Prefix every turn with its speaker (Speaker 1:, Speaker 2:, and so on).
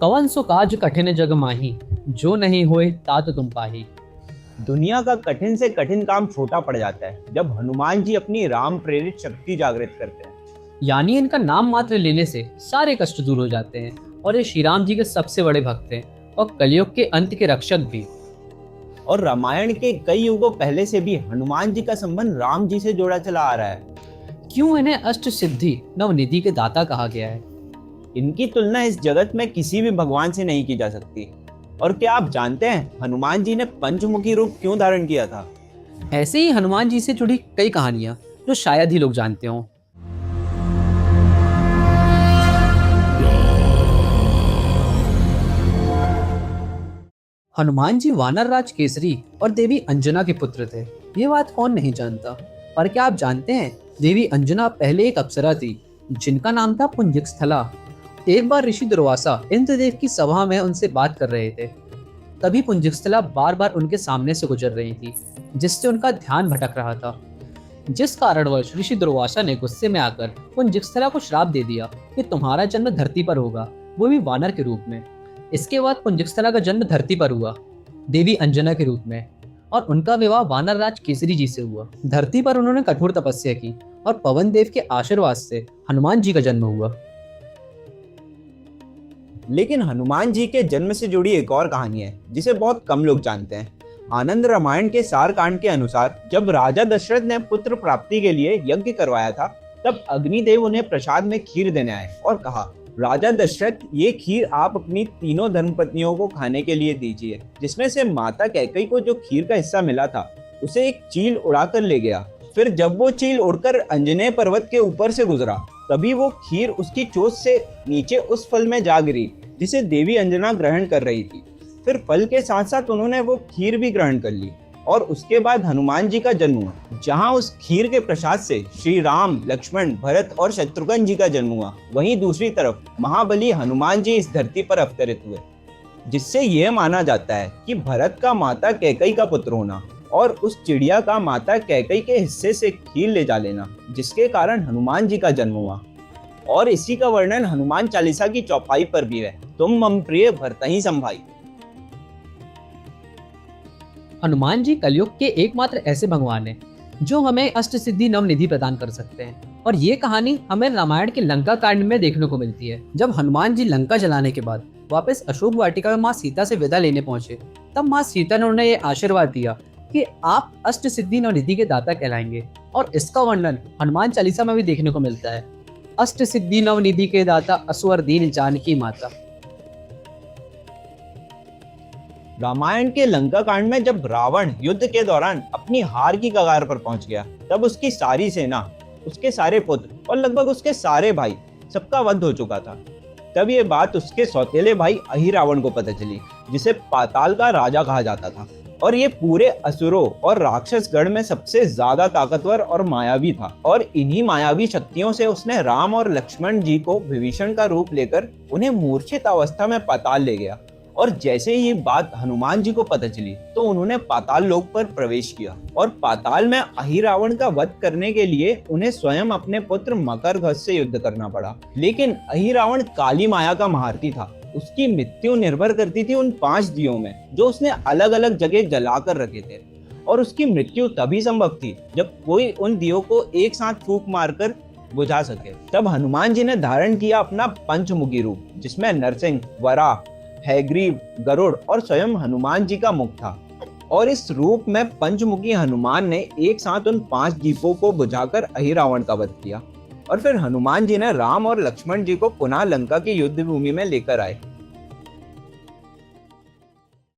Speaker 1: कवन सो काज कठिन जग माही, जो नहीं होए तात तुम पाही।
Speaker 2: दुनिया का कठिन से कठिन काम छोटा पड़ जाता है जब हनुमान जी अपनी राम प्रेरित शक्ति जागृत करते हैं।
Speaker 1: यानी इनका नाम मात्र लेने से सारे कष्ट दूर हो जाते हैं और ये श्री राम जी के सबसे बड़े भक्त हैं और कलयुग के अंत के रक्षक भी।
Speaker 2: और रामायण के कई युगों पहले से भी हनुमान जी का संबंध राम जी से जोड़ा चला आ रहा है।
Speaker 1: क्यों इन्हें अष्ट सिद्धि नवनिधि के दाता कहा गया है?
Speaker 2: इनकी तुलना इस जगत में किसी भी भगवान से नहीं की जा सकती। और क्या आप जानते हैं हनुमान जी ने पंचमुखी रूप क्यों धारण किया था?
Speaker 1: ऐसे ही हनुमान जी से जुड़ी कई कहानियां जो शायद ही लोग जानते हों। हनुमान जी वानर राज केसरी और देवी अंजना के पुत्र थे। ये बात कौन नहीं जानता। पर क्या आप जानते हैं देवी अंजना पहले एक अप्सरा थी जिनका नाम था पुंजिकस्थला। एक बार ऋषि दुर्वासा इंद्रदेव की सभा में उनसे बात कर रहे थे। तभी पुंजिकस्थला बार बार उनके सामने से गुजर रही थी जिससे उनका ध्यान भटक रहा था। जिस कारणवश ऋषि दुर्वासा ने गुस्से में आकर पुंजिकस्थला को श्राप दे दिया कि तुम्हारा जन्म धरती पर होगा, वो भी वानर के रूप में। इसके बाद पुंजिकस्थला का जन्म धरती पर हुआ देवी अंजना के रूप में और उनका विवाह वानर राज केसरी जी से हुआ। धरती पर उन्होंने कठोर तपस्या की और पवन देव के आशीर्वाद से हनुमान जी का जन्म हुआ।
Speaker 2: लेकिन हनुमान जी के जन्म से जुड़ी एक और कहानी है जिसे बहुत कम लोग जानते हैं। आनंद रामायण के सार कांड के अनुसार जब राजा दशरथ ने पुत्र प्राप्ति के लिए यज्ञ करवाया था तब अग्निदेव उन्हें प्रसाद में खीर देने आए और कहा, राजा दशरथ ये खीर आप अपनी तीनों धर्मपत्नियों को खाने के लिए दीजिए। जिसमें से माता कैकेयी को जो खीर का हिस्सा मिला था उसे एक चील उड़ाकर ले गया। फिर जब वो चील उड़कर अंजनेय पर्वत के ऊपर से गुजरा तभी वो खीर उसकी चोंच से नीचे उस फल में जा गिरी जिसे देवी अंजना ग्रहण कर रही थी। फिर फल के साथ साथ उन्होंने वो खीर भी ग्रहण कर ली और उसके बाद हनुमान जी का जन्म हुआ। जहां उस खीर के प्रसाद से श्री राम, लक्ष्मण, भरत और शत्रुघ्न जी का जन्म हुआ, वहीं दूसरी तरफ महाबली हनुमान जी इस धरती पर अवतरित हुए। जिससे यह माना जाता है कि भरत का माता कैकेयी का पुत्र होना और उस चिड़िया का माता कैकेयी के हिस्से से खीर ले जा लेना, जिसके कारण हनुमान जी का जन्म हुआ। और इसी का वर्णन हनुमान चालीसा की चौपाई पर भी है, तुम मम प्रिय भरतहि संभाई।
Speaker 1: हनुमान जी कलयुग के एकमात्र ऐसे भगवान हैं जो हमें अष्ट सिद्धि नवनिधि प्रदान कर सकते हैं। और ये कहानी हमें रामायण के लंका कांड में देखने को मिलती है। जब हनुमान जी लंका जलाने के बाद वापस अशोक वाटिका में माँ सीता से विदा लेने पहुंचे तब माँ सीता ने उन्हें ये आशीर्वाद दिया कि आप अष्ट सिद्धि नवनिधि के दाता कहलाएंगे। और इसका वर्णन हनुमान चालीसा में भी देखने को मिलता है, अष्ट सिद्धि नवनिधि के दाता असवर दीन जानकी माता।
Speaker 2: रामायण के लंका कांड में जब रावण युद्ध के दौरान अपनी हार की कगार पर पहुंच गया तब उसकी सारी सेना, उसके सारे पुत्र और लगभग उसके सारे भाई सबका वध हो चुका था। तब ये बात उसके सौतेले भाई अहिरावण को पता चली जिसे पाताल का राजा कहा जाता था। और ये पूरे असुरों और राक्षस गण में सबसे ज्यादा ताकतवर और मायावी था। और इन्हीं मायावी शक्तियों से उसने राम और लक्ष्मण जी को विभीषण का रूप लेकर उन्हें मूर्छित अवस्था में पाताल ले गया। और जैसे ही ये बात हनुमान जी को पता चली तो उन्होंने पाताल लोक पर प्रवेश किया और पाताल में अहिरावण का वध करने के लिए उन्हें स्वयं अपने पुत्र मकरध्वज से युद्ध करना पड़ा। लेकिन अहिरावण काली माया का महारथी था। उसकी मृत्यु निर्भर करती थी उन 5 दियों में जो उसने अलग अलग जगह जलाकर रखे थे। और उसकी मृत्यु तभी संभव थी जब कोई उन दियों को एक साथ फूंक मारकर बुझा सके। तब हनुमान जी ने धारण किया अपना पंचमुखी रूप जिसमें नरसिंह, वराह, हैग्रीव, गरुड़ और स्वयं हनुमान जी का मुख था। और इस रूप में पंचमुखी हनुमान ने एक साथ उन 5 दीपों को बुझाकर अहिरावण का वध किया। और फिर हनुमान जी ने राम और लक्ष्मण जी को पुनः लंका की युद्ध भूमि में लेकर आए